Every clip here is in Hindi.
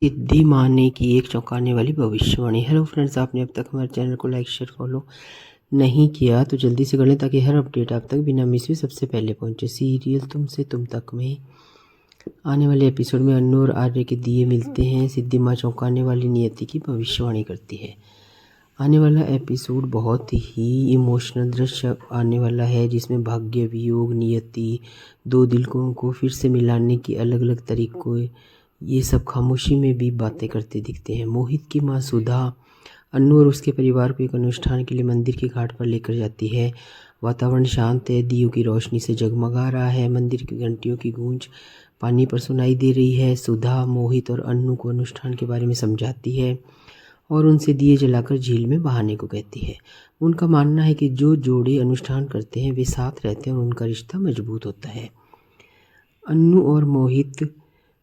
सिद्धि माँ ने की एक चौंकाने वाली भविष्यवाणी। हेलो फ्रेंड्स, आपने अब तक हमारे चैनल को लाइक शेयर फॉलो नहीं किया तो जल्दी से कर लें ताकि हर अपडेट आप तक बिना मिस हुए सबसे पहले पहुंचे। सीरियल तुमसे तुम तक में आने वाले एपिसोड में अन्नू और आर्य के दिए मिलते हैं। सिद्धि माँ चौंकाने वाली नियति की भविष्यवाणी करती है। आने वाला एपिसोड बहुत ही इमोशनल दृश्य आने वाला है, जिसमें भाग्य, वियोग, नियति, दो दिलों को फिर से मिलाने की अलग अलग तरीकों, ये सब खामोशी में भी बातें करते दिखते हैं। मोहित की मां सुधा अन्नू और उसके परिवार को एक अनुष्ठान के लिए मंदिर के घाट पर लेकर जाती है। वातावरण शांत है, दियों की रोशनी से जगमगा रहा है, मंदिर की घंटियों की गूंज पानी पर सुनाई दे रही है। सुधा मोहित और अन्नू को अनुष्ठान के बारे में समझाती है और उनसे दिए जलाकर झील में बहाने को कहती है। उनका मानना है कि जो जोड़े अनुष्ठान करते हैं वे साथ रहते हैं और उनका रिश्ता मजबूत होता है। अन्नू और मोहित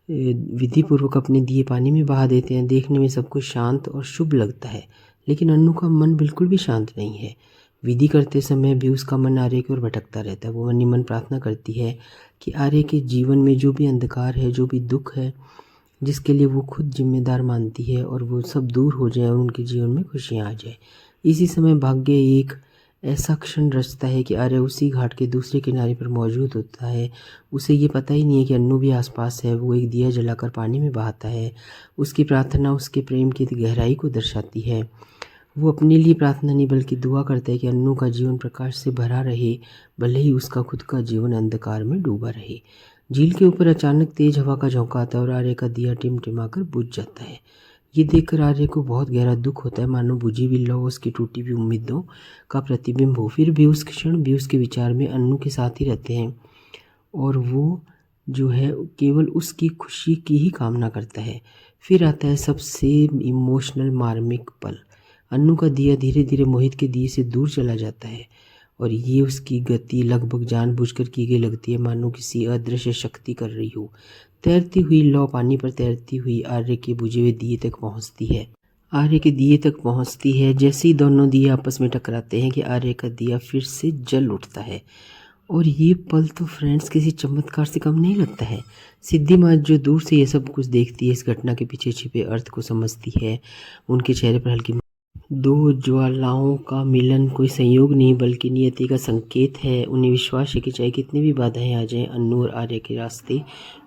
विधि पूर्वक अपने दिए पानी में बहा देते हैं। देखने में सब कुछ शांत और शुभ लगता है, लेकिन अन्नू का मन बिल्कुल भी शांत नहीं है। विधि करते समय भी उसका मन आर्य की ओर भटकता रहता है। वो मन ही मन प्रार्थना करती है कि आर्य के जीवन में जो भी अंधकार है, जो भी दुख है, जिसके लिए वो खुद जिम्मेदार मानती है, और वो सब दूर हो जाए और उनके जीवन में खुशियाँ आ जाए। इसी समय भाग्य एक ऐसा क्षण रचता है कि आर्य उसी घाट के दूसरे किनारे पर मौजूद होता है। उसे ये पता ही नहीं है कि अन्नू भी आसपास है। वो एक दिया जलाकर पानी में बहाता है। उसकी प्रार्थना उसके प्रेम की गहराई को दर्शाती है। वो अपने लिए प्रार्थना नहीं बल्कि दुआ करता है कि अन्नू का जीवन प्रकाश से भरा रहे, भले ही उसका खुद का जीवन अंधकार में डूबा रहे। झील के ऊपर अचानक तेज हवा का झोंका आता है और आर्य का दिया टिमटिमाकर बुझ जाता है। ये देखकर आर्य को बहुत गहरा दुख होता है, मानो बुझी हुई लौ उसकी टूटी हुई उम्मीदों का प्रतिबिंब हो। फिर भी उस क्षण भी उसके विचार में अन्नू के साथ ही रहते हैं और वो जो है केवल उसकी खुशी की ही कामना करता है। फिर आता है सबसे इमोशनल मार्मिक पल। अन्नू का दिया धीरे धीरे मोहित के दिए से दूर चला जाता है और ये उसकी गति लगभग जानबूझकर की गई लगती है, मानो किसी अदृश्य शक्ति कर रही हो। तैरती हुई लौ पानी पर तैरती हुई आर्य के बुझे हुए दिए तक पहुंचती है। आर्य के दिए तक पहुंचती है। जैसे ही दोनों दिए आपस में टकराते हैं कि आर्य का दिया फिर से जल उठता है। और ये पल तो फ्रेंड्स किसी चमत्कार से कम नहीं लगता है। सिद्धि माँ जो दूर से ये सब कुछ देखती है, इस घटना के पीछे छिपे अर्थ को समझती है। उनके चेहरे पर हल्की दो ज्वालाओं का मिलन कोई संयोग नहीं बल्कि नियति का संकेत है। उन्हें विश्वास है कि चाहे कितनी भी बाधाएं आ जाएं, अन्नू और आर्य के रास्ते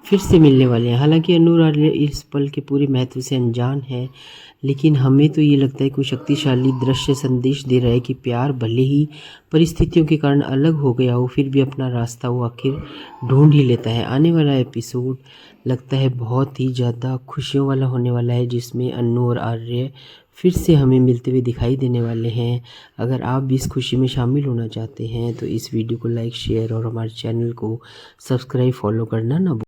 फिर से मिलने वाले हैं। हालांकि अन्नू और आर्य इस पल के पूरे महत्व से अनजान है, लेकिन हमें तो ये लगता है कोई शक्तिशाली दृश्य संदेश दे रहा है कि प्यार भले ही परिस्थितियों के कारण अलग हो गया हो, फिर भी अपना रास्ता वो आखिर ढूंढ ही लेता है। आने वाला एपिसोड लगता है बहुत ही ज़्यादा खुशियों वाला होने वाला है, जिसमें अन्नू और आर्य फिर से हमें मिलते हुए दिखाई देने वाले हैं। अगर आप भी इस खुशी में शामिल होना चाहते हैं तो इस वीडियो को लाइक शेयर और हमारे चैनल को सब्सक्राइब फॉलो करना ना